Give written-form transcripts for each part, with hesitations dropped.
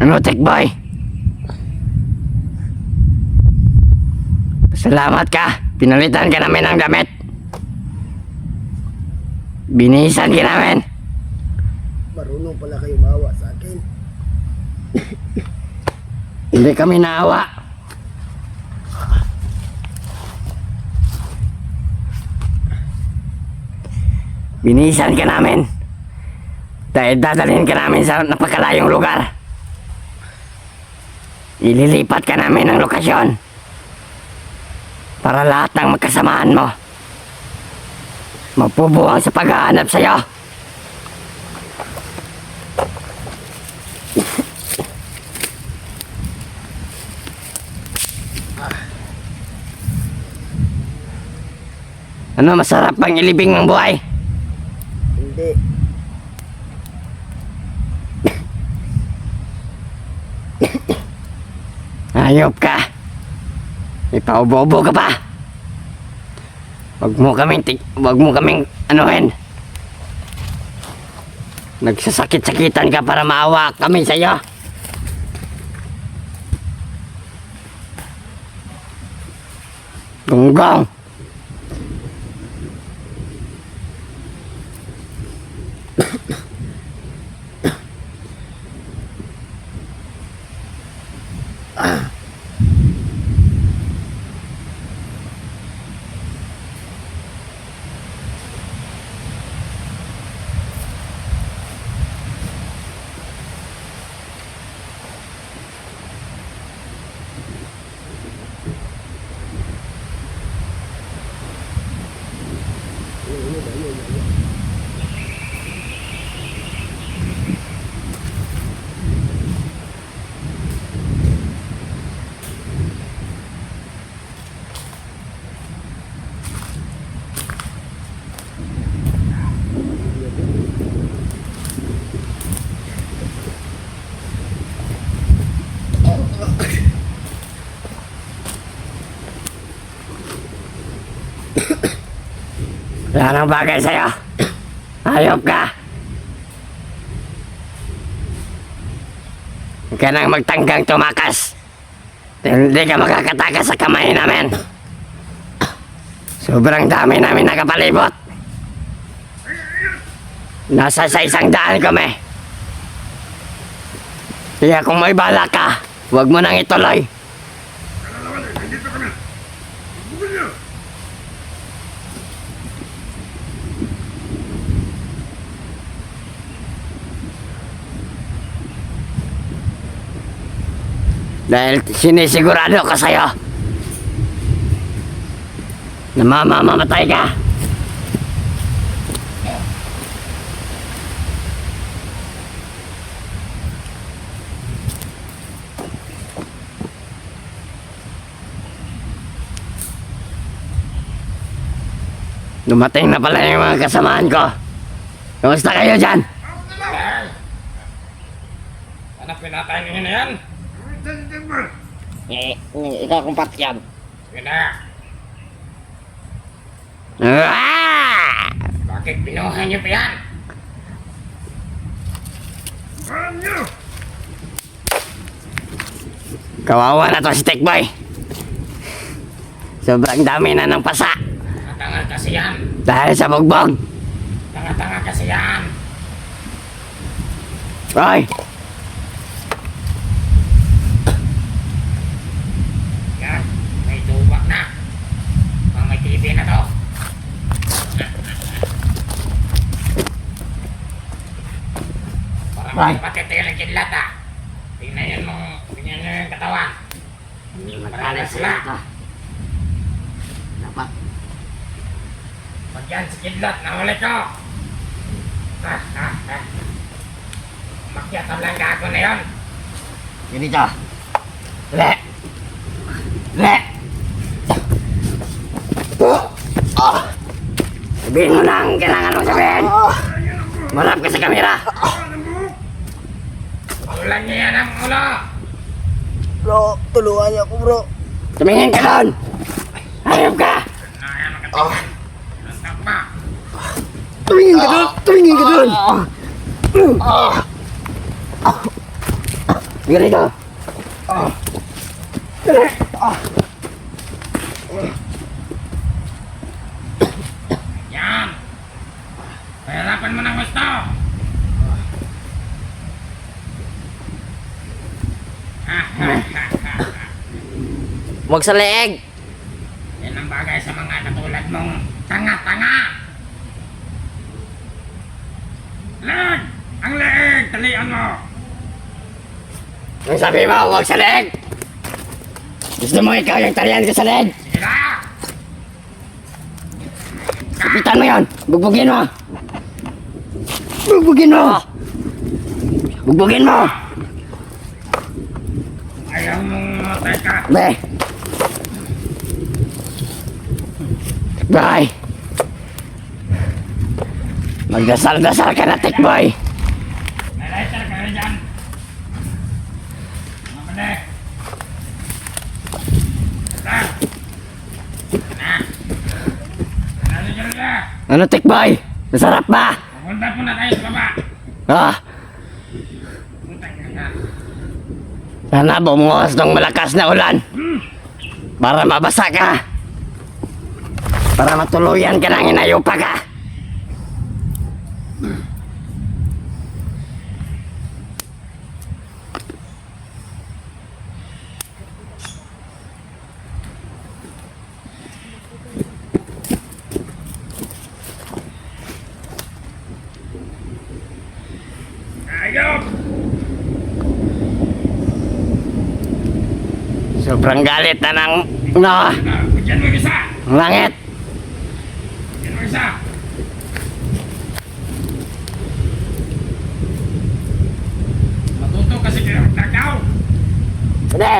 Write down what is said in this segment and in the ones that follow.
Ano, Tikboy? Salamat ka. Pinalitan ka namin ng damit. Binihisan ka namin. Marunong pala kayo maawa sa akin. Hindi kami naawa. Binihisan ka namin. Dahil dadalhin ka namin sa napakalayong lugar. Ililipat ka namin ng lokasyon. Para lahat ng magkasamaan mo mapubuwang sa paghahanap sa'yo. Ano, masarap bang ilibing ng buhay? Hindi. Hayop ka. Ipaubo-ubo ka pa. Wag mo kaming anuhin. Nagsasakit-sakitan ka para maawa kami sa iyo. Gonggong. Wala nang bagay sa'yo. Hayop ka. Huwag ka nang magtanggang tumakas. Hindi ka makakatakas sa kamay namin. Sobrang dami namin nakapalibot. Nasa sa 100 kami. Kaya kung may bala ka, huwag mo nang ituloy. Dahil sinisigurado ko sa'yo na mamamatay ka. Dumating na pala yung mga kasamaan ko. Kamusta kayo dyan? Anak pinatay niyo na yan? Ikaw kung pati yan. Sige na. Ah! Bakit binuhay niyo pa yan? Kawawa na to si Tikboy. Sobrang dami na ng pasa. Tanga-tanga kasi yan. Dahil sa bugbog. Tanga-tanga kasi yan. Hoy! Yan. May tubak na. Pang may TV na to. Parang may patitira ng kidlat ah. Tingnan yun yung katawan. Marami sila. Dapat. Pag yan si kidlat, nahuli ko. Umakyat ang langga ako na yun. Ganito. Le! Le! Sabihin mo na ang kailangan mong sabihin. Marap ka sa kamera. Ulan niya yan ang ulo. Bro, tulungan niyo ako bro. Tumingin ka doon. Hayop ka. Ayan ang katawan. Ang takma. Tumingin ka doon. Tumingin ka doon. Ganito. Yan. Pahirapan mo ng gusto. Huwag sa leeg. Yan ang bagay sa mga katulad mong tanga-tanga. Leg! Ang leeg! Talian mo! Ang sabi mo, huwag sa leeg. Gusto mo ikaw yung talian ko sa leeg? Sige na! Kapitan mo yun. Bugbugin mo. Bugbugin mo. Bugbugin mo. Ayaw mong matay ka. Be. Bye. Magdasal-dasal ka na, Tikboy. May lighter ka na dyan. Mga panek. Basta. Na. Ano dyan na? Ano, Tikboy? Masarap ba? Pupunta po na tayo sa baba. Ah, Pupunta ka na. sana bumuhos ng malakas na ulan. Para mabasa ka. Para matuluyan ka ng inayupa ka. Ayok! Sobrang galit na ng Bigyan mo yung isa! langit. Bigyan mo yung isa! Matuto kasi kayo magtagaw! Bade!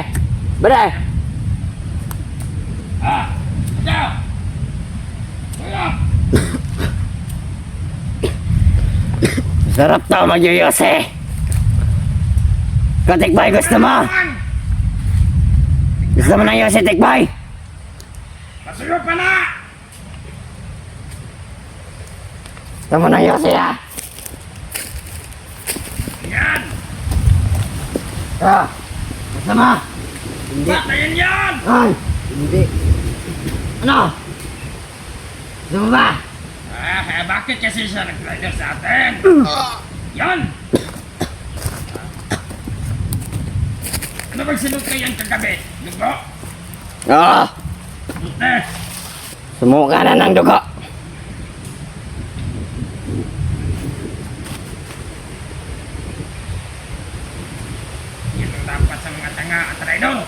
Bade! Ah! Ikaw! Ikaw! Sarap to magyuyose. Ikaw, Tikboy, gusto mo? Gusto mo ng yose, Tikboy? Masuyo pa na! Gusto mo ng yose, ha? Yan! Ah, gusto mo? Patayin yan! Ay, Hindi. ano? Gusto mo ba? Bakit kasi siya nag-glider sa atin? Yan! Ano bang sinutrayan kagabi? Dugo? Oo, Buti! sumuka na ng dugo. Yan ang dapat sa mga tanga at traidor!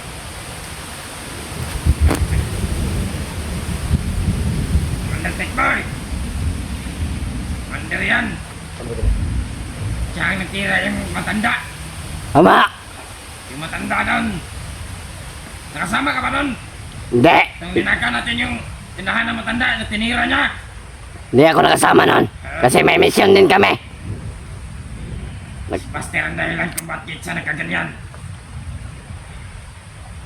Commander Tikboy! Commander yan! Siya ang nagtira yung matanda! Ama, Yung matanda doon! Nakasama ka ba doon? hindi. Nung ninaka natin yung tinahan ng matanda na tinira niya! Hindi ako nakasama nun. Kasi may mission din kami. Si Buster ang dahilan kung bakit siya nagkaganyan.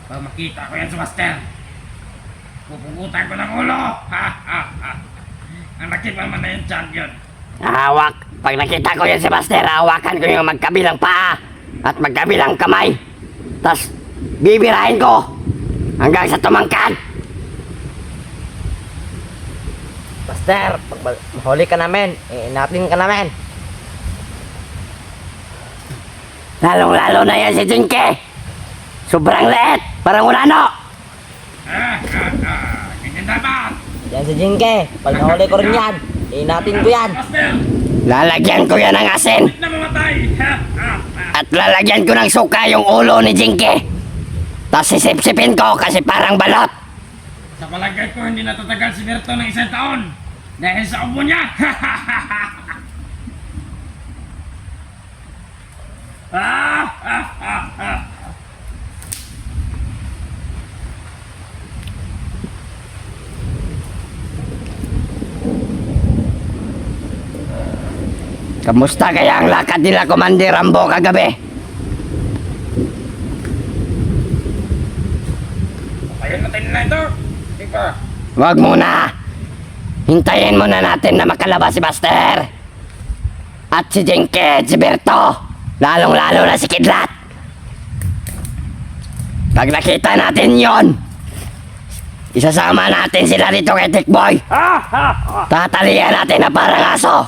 Pag makita ko yan si Buster, pupugutan ko ng ulo! Ha ha ha! Ang laki pa naman na yung champion. Hawak. Pag nakita ko yan si Buster, hawakan ko yung magkabilang paa at magkabilang kamay. Tapos, bibirahin ko hanggang sa tumangkad. Buster, pag mahuli ka namin, natin ka namin. Lalong-lalo na yan si Jinky. Sobrang liit, parang ulano. Ganyan dapat! Yan si Jinky. Pag nahuli ko rin yan, natin ko yan. Buster! Lalagyan ko yan ng asin. Na mamatay! Ha ha ha! At lalagyan ko ng suka yung ulo ni Jinky. Tapos sisipsipin ko kasi parang balot. Sa palagay ko hindi natatagal si Berto ng 1 taon dahil sa ubo niya! Ha ha ha ha! Ah, ah, ah, ah. Kamusta kaya ang lakad nila, Commander Rambo, kagabi? Ayun natin na ito! Di ba? Wag muna. Hintayin muna natin na makalabas si Buster. At si Jinky at si Berto. Lalong-lalo na si Kidlat. Pag nakita natin yon, isasama natin sila dito kay Tikboy. Tatalian natin na parang aso.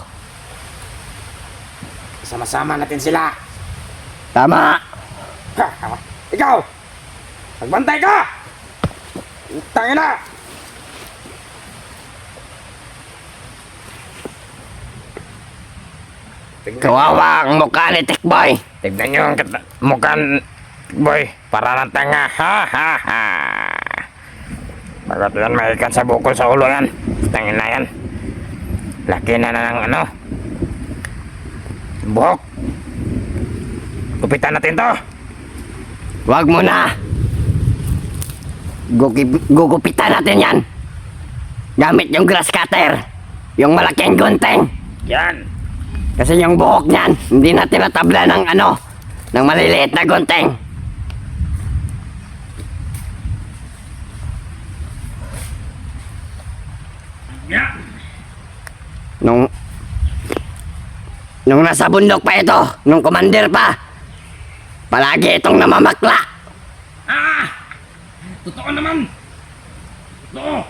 Sama-sama natin sila. Tama. Ha, ikaw! Magbantay ka! Tangin na! Kawawa ang mukha ni Tikboy. Tignan nyo ang mukha boy, para ng tanga. Ha ha ha. Bagat yan, mahikan sa bukol sa ulo yan. Tangin na yan. Laki na ng ano. Buhok. Gupitan natin to. Wag mo na. Gugupitan natin yan. Gamit yung grass cutter. Yung malaking gunting. Yan. Kasi yung buhok niyan, hindi natin natabla ng ano, ng maliliit na gunting. Yan. Nung nasa bundok pa ito, nung commander pa, palagi itong namamakla. Ah! Totoo naman. Totoo.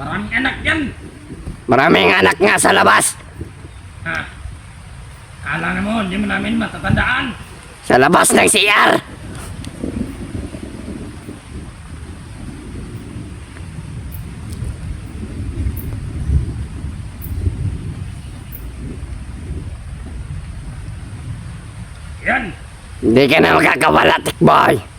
Maraming anak yan. Maraming anak nga sa labas. Ah. Kala na mo, hindi mo namin matatandaan. Sa labas ng CR. Yan. Hindi ka na makakawala, Tikboy.